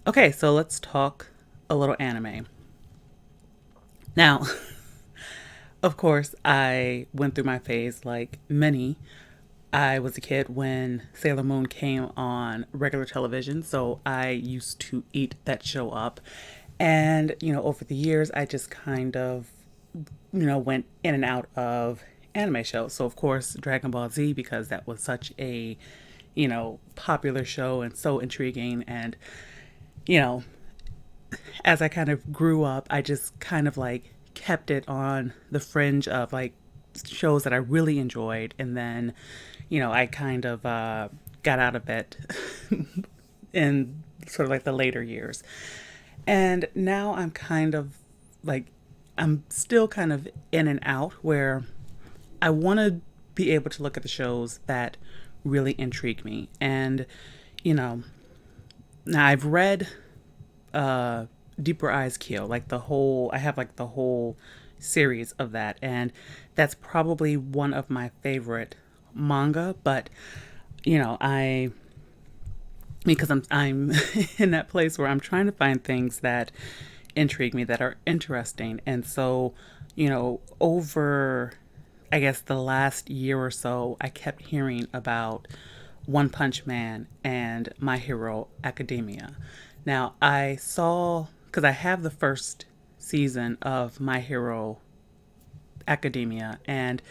Okay, so let's talk a little anime. Now, of course, I went through my phase like many. I was a kid when Sailor Moon came on regular television, so I used to eat that show up. And, over the years, I just kind of, went in and out of anime shows. So, of course, Dragon Ball Z, because that was such a, popular show and so intriguing. And, you know, as I kind of grew up, I just kind of like kept it on the fringe of like shows that I really enjoyed. And then, I kind of got out of it in sort of like the later years. And now I'm kind of like, I'm still kind of in and out where I want to be able to look at the shows that really intrigue me. And, you know, now I've read Deeper Eyes Kill, like the whole, I have like the whole series of that. And that's probably one of my favorite manga. But, because I'm in that place where I'm trying to find things that intrigue me, that are interesting. And so, over I guess the last year or so, I kept hearing about One Punch Man and My Hero Academia. Now, I saw, because I have the first season of My Hero Academia, and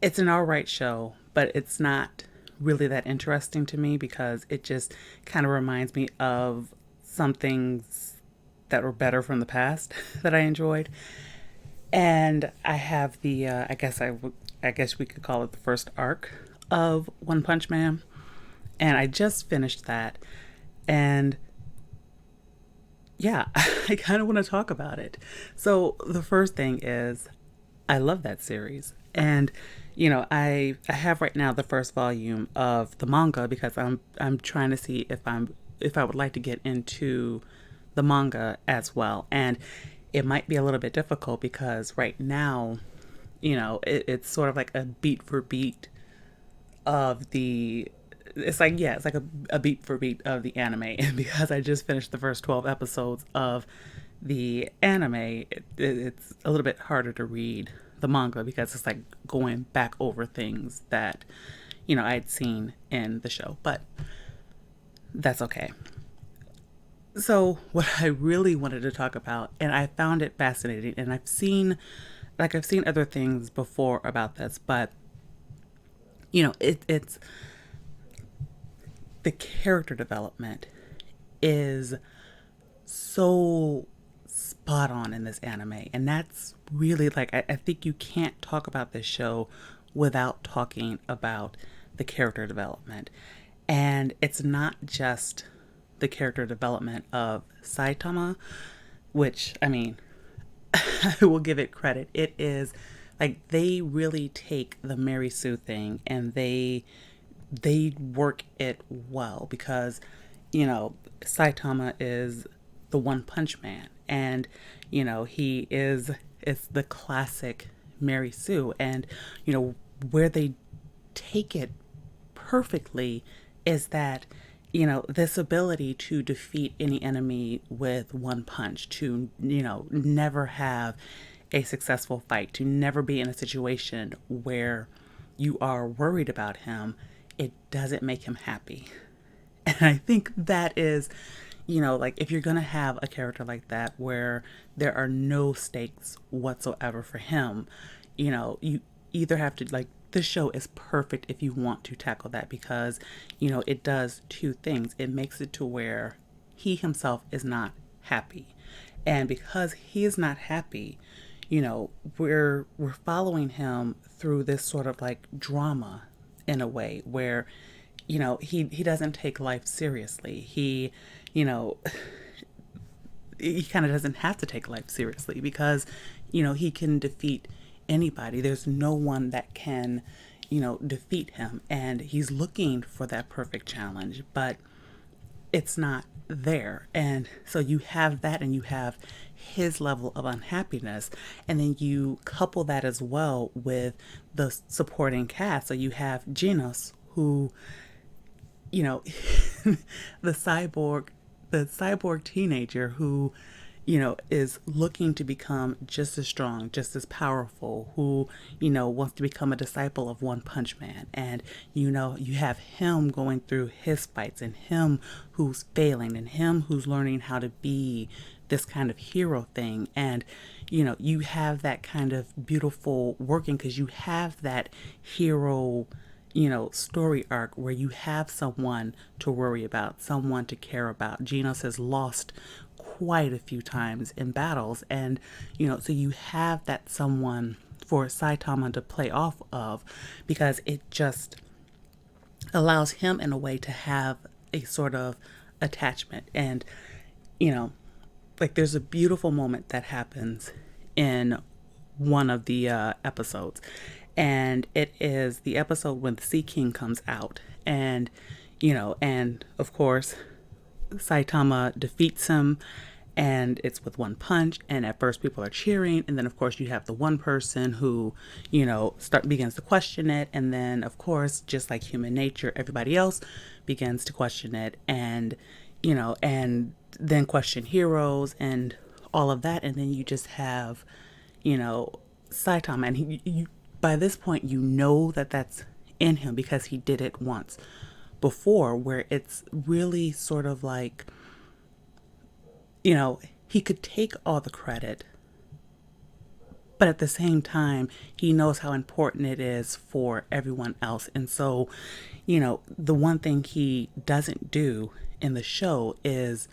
it's an alright show, but it's not really that interesting to me because it just kind of reminds me of some things that were better from the past that I enjoyed. And I have the I guess we could call it the first arc of One Punch Man, and I just finished that, and yeah, I kind of want to talk about it. So the first thing is I love that series. And I have right now the first volume of the manga because I'm trying to see if I would like to get into the manga as well. And it might be a little bit difficult because right now, it's sort of like a beat for beat of the it's like yeah, it's like a beat for beat of the anime. And because I just finished the first 12 episodes of the anime, it's a little bit harder to read the manga because it's like going back over things that I'd seen in the show, but that's okay. So what I really wanted to talk about, and I found it fascinating, and I've seen other things before about this, but it's the character development is so spot on in this anime. And that's really like, I think you can't talk about this show without talking about the character development. And it's not just the character development of Saitama, which, I mean, I will give it credit. It is like they really take the Mary Sue thing and they work it well because Saitama is the One Punch Man, and he is it's the classic Mary Sue, and where they take it perfectly is that this ability to defeat any enemy with one punch, to never have a successful fight, to never be in a situation where you are worried about him, it doesn't make him happy. And I think that is, like if you're going to have a character like that where there are no stakes whatsoever for him, you either have to, like, this show is perfect if you want to tackle that because, it does two things. It makes it to where he himself is not happy. And because he is not happy, we're following him through this sort of like drama in a way where he doesn't take life seriously. You know he kind of doesn't have to take life seriously because he can defeat anybody. There's no one that can defeat him, and he's looking for that perfect challenge, but it's not there. And so you have that, and you have his level of unhappiness, and then you couple that as well with the supporting cast. So you have Genos, who, you know, the cyborg the cyborg teenager who, is looking to become just as strong, just as powerful, who, wants to become a disciple of One Punch Man. And, you have him going through his fights and him who's failing and him who's learning how to be this kind of hero thing. And, you have that kind of beautiful working because you have that hero story arc where you have someone to worry about, someone to care about. Genos has lost quite a few times in battles, and so you have that someone for Saitama to play off of, because it just allows him in a way to have a sort of attachment. And like there's a beautiful moment that happens in one of the episodes, and it is the episode when the Sea King comes out, and and of course Saitama defeats him, and it's with one punch, and at first people are cheering, and then of course you have the one person who begins to question it, and then of course, just like human nature, everybody else begins to question it, and and then question heroes and all of that, and then you just have Saitama, and you by this point that that's in him because he did it once before, where it's really sort of like he could take all the credit, but at the same time he knows how important it is for everyone else. And so the one thing he doesn't do in the show is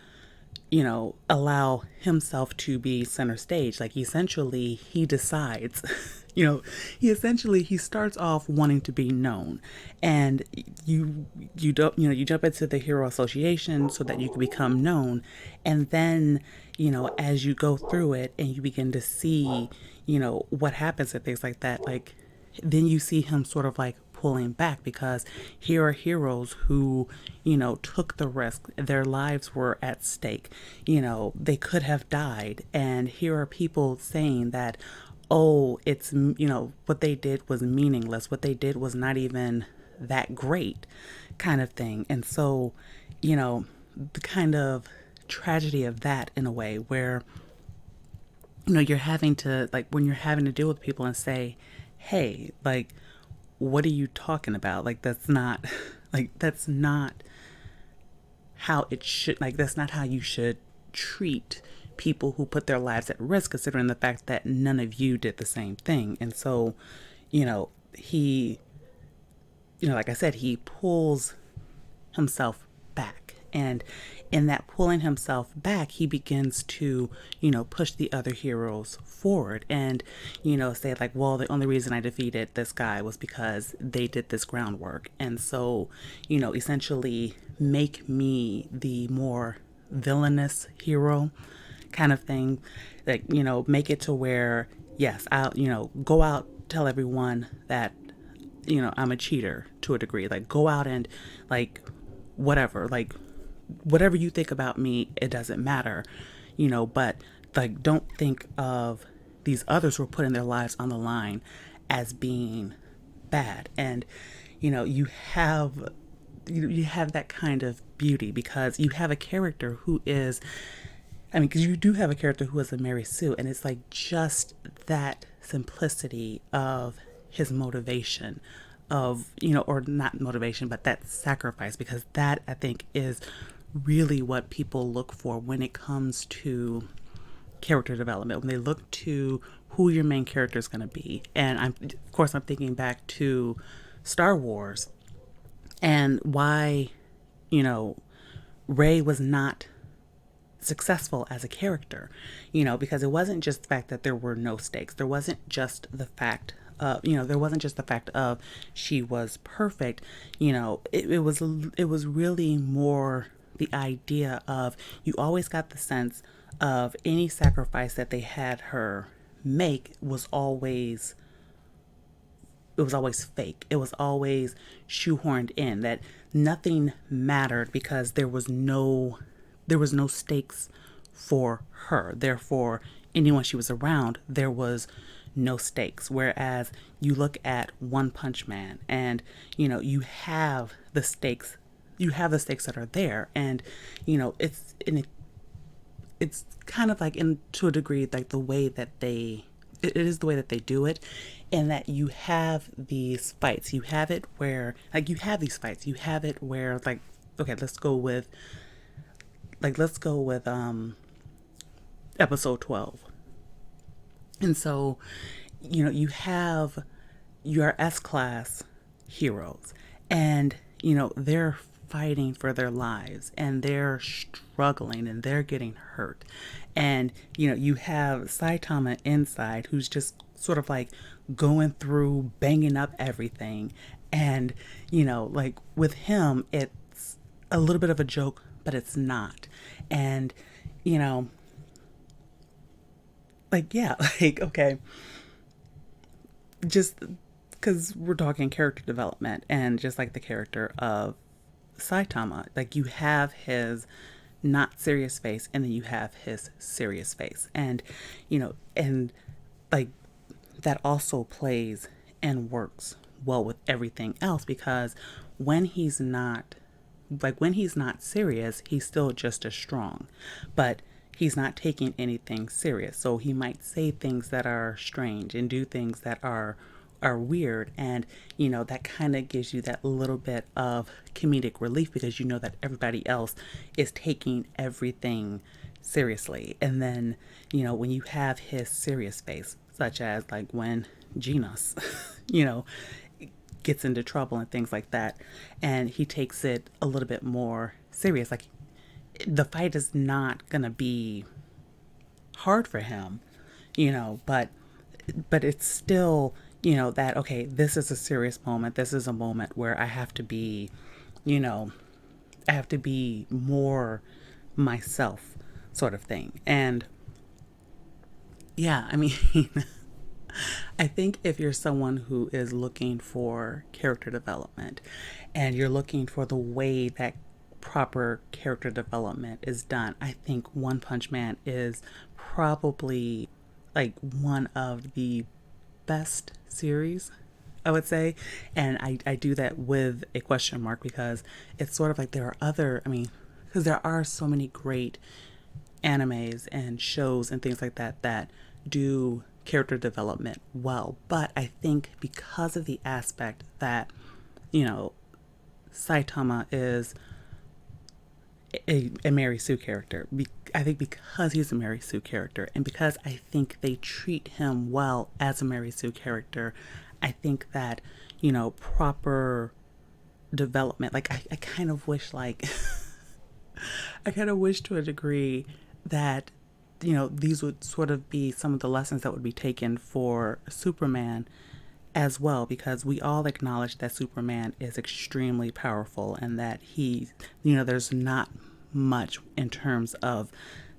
allow himself to be center stage. Like essentially he decides he starts off wanting to be known, and you don't you jump into the Hero Association so that you can become known, and then as you go through it and you begin to see what happens and things like that, like then you see him sort of like pulling back, because here are heroes who took the risk, their lives were at stake, they could have died, and here are people saying that, oh, it's what they did was meaningless, what they did was not even that great, kind of thing. And so the kind of tragedy of that, in a way, where you're having to, like, when you're having to deal with people and say, hey, like, what are you talking about? Like, that's not that's not how it should, like, that's not how you should treat people who put their lives at risk, considering the fact that none of you did the same thing. And so he like I said, he pulls himself back, and in that pulling himself back, he begins to push the other heroes forward, and say like, well, the only reason I defeated this guy was because they did this groundwork, and so essentially make me the more villainous hero, kind of thing. Like make it to where, yes, I'll go out, tell everyone that I'm a cheater to a degree, like go out and like whatever you think about me, it doesn't matter, but like don't think of these others who are putting their lives on the line as being bad. And you have that kind of beauty, because you have a character who is, because you do have a character who is a Mary Sue, and it's like just that simplicity of his motivation, of or not motivation, but that sacrifice, because that, I think, is really what people look for when it comes to character development, when they look to who your main character is going to be. And I'm thinking back to Star Wars and why Rey was not successful as a character, because it wasn't just the fact that there were no stakes. There wasn't just the fact there wasn't just the fact of she was perfect. It was really more the idea of, you always got the sense of any sacrifice that they had her make was always fake. It was always shoehorned in, that nothing mattered because there was no stakes for her. Therefore, anyone she was around, there was no stakes. Whereas you look at One Punch Man and, you have the stakes, you have the stakes that are there, and it's kind of like, in to a degree, like the way that it is the way that they do it, and that you have these fights. You have it where, like, you have these fights. You have it where, like, okay, let's go with episode 12. And so, you have your S-class heroes, and they're fighting for their lives, and they're struggling, and they're getting hurt. And you have Saitama inside, who's just sort of like going through, banging up everything. And like, with him, it's a little bit of a joke, but it's not. And you know like, yeah, like, okay, just because we're talking character development, and just like the character of Saitama, like, you have his not serious face, and then you have his serious face. And and like, that also plays and works well with everything else, because when he's not when he's not serious, he's still just as strong, but he's not taking anything serious. So he might say things that are strange and do things that are weird, and that kind of gives you that little bit of comedic relief, because that everybody else is taking everything seriously. And then when you have his serious face, such as like when Genos you know gets into trouble and things like that, and he takes it a little bit more serious, like, the fight is not gonna be hard for him, but it's still, that, okay, this is a serious moment. This is a moment where I have to be, I have to be more myself, sort of thing. And yeah, I mean, I think if you're someone who is looking for character development, and you're looking for the way that proper character development is done, I think One Punch Man is probably like one of the best series, I would say. And I do that with a question mark, because it's sort of like, there are other, I mean, because there are so many great animes and shows and things like that that do character development well. But I think because of the aspect that, Saitama is a Mary Sue character, I think because he's a Mary Sue character, and because I think they treat him well as a Mary Sue character, I think that, proper development, like, I kind of wish, like, I kind of wish to a degree that, these would sort of be some of the lessons that would be taken for Superman as well, because we all acknowledge that Superman is extremely powerful, and that he, there's not much in terms of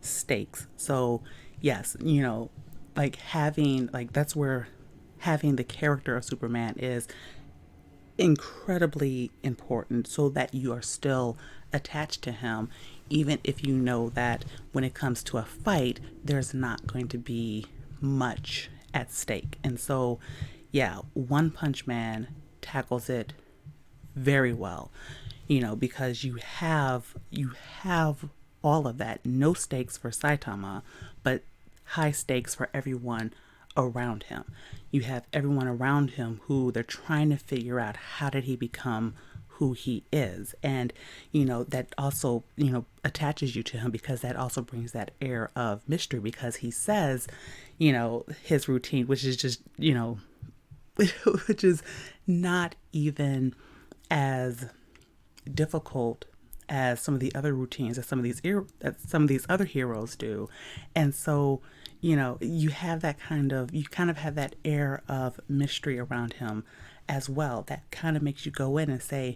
stakes. So yes, like, having, like, that's where having the character of Superman is incredibly important, so that you are still attached to him, even if you know that when it comes to a fight, there's not going to be much at stake. And so, yeah, One Punch Man tackles it very well, because you have all of that. No stakes for Saitama, but high stakes for everyone around him. You have everyone around him who they're trying to figure out, how did he become who he is. And that also attaches you to him, because that also brings that air of mystery, because he says his routine, which is just which is not even as difficult as some of the other routines that some of these other heroes do. And so you have that you kind of have that air of mystery around him as well, that kind of makes you go in and say,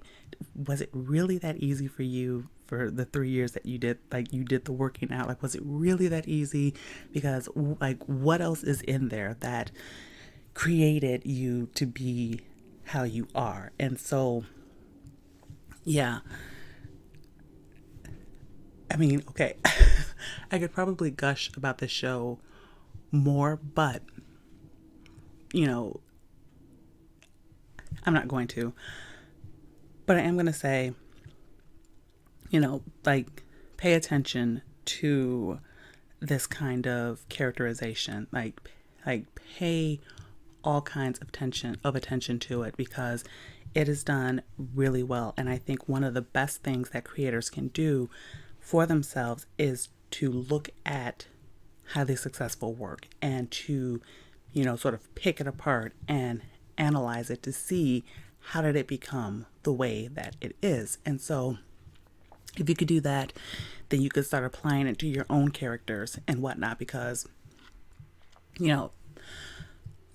was it really that easy for you for the 3 years that you did the working out? Like, was it really that easy? Because, like, what else is in there that created you to be how you are? And so, yeah, I mean, okay, I could probably gush about this show more, but you know, I'm not going to. But I am going to say like pay attention to this kind of characterization. Like pay all kinds of attention to it, because it is done really well. And I think one of the best things that creators can do for themselves is to look at highly successful work and to, sort of pick it apart and analyze it to see how did it become the way that it is. And so if you could do that, then you could start applying it to your own characters and whatnot. Because,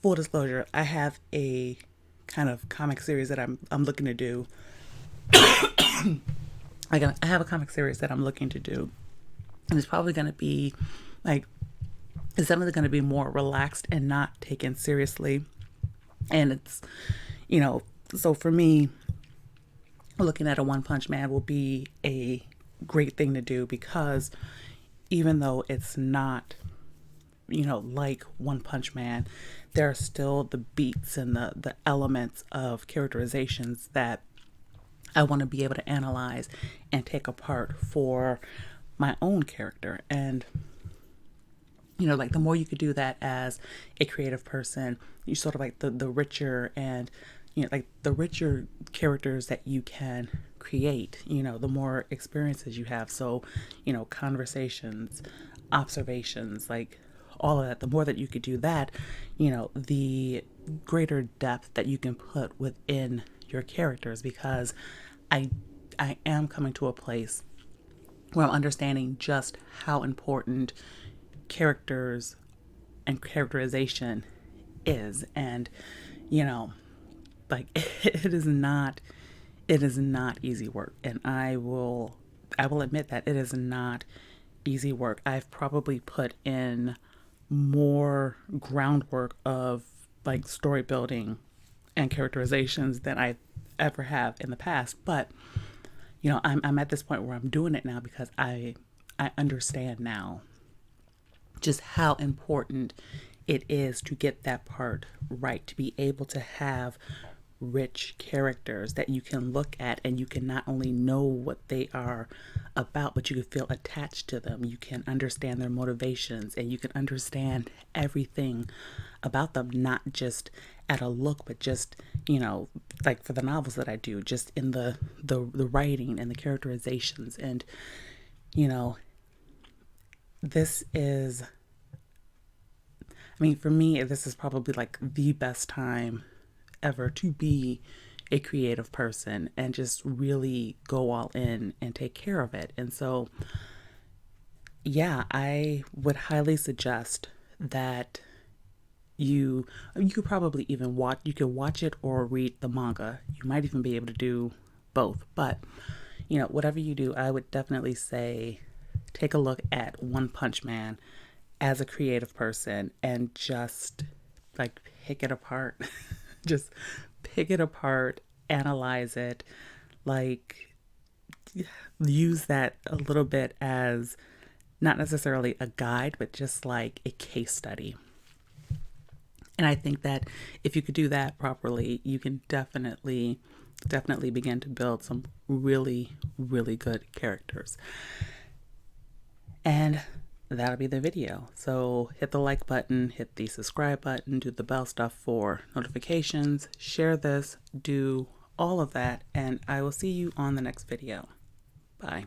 full disclosure, I have a kind of comic series that I'm looking to do. I have a comic series that I'm looking to do, and it's probably going to be like, it's definitely going to be more relaxed and not taken seriously. And it's, so for me, looking at a One Punch Man will be a great thing to do, because even though it's not, like One Punch Man, there are still the beats and the elements of characterizations that I want to be able to analyze and take apart for my own character. And, like the more you could do that as a creative person, you sort of like the richer and, like the richer characters that you can create, the more experiences you have. So, conversations, observations, like all of that, the more that you could do that, the greater depth that you can put within your characters. Because I am coming to a place where I'm understanding just how important characters and characterization is. And, like it is not easy work. And I will admit that it is not easy work. I've probably put in more groundwork of like story building and characterizations than I ever have in the past. But, I'm at this point where I'm doing it now because I understand now just how important it is to get that part right, to be able to have rich characters that you can look at and you can not only know what they are about, but you can feel attached to them. You can understand their motivations and you can understand everything about them, not just at a look, but just, like for the novels that I do, just in the writing and the characterizations. And, this is, for me, this is probably like the best time ever to be a creative person and just really go all in and take care of it. And so, yeah, I would highly suggest that you could probably even watch it or read the manga. You might even be able to do both. But, whatever you do, I would definitely say take a look at One Punch Man as a creative person and just like pick it apart. Just pick it apart, analyze it, like use that a little bit as not necessarily a guide, but just like a case study. And I think that if you could do that properly, you can definitely begin to build some really, really good characters. And that'll be the video. So hit the like button, hit the subscribe button, do the bell stuff for notifications, share this, do all of that, and I will see you on the next video. Bye.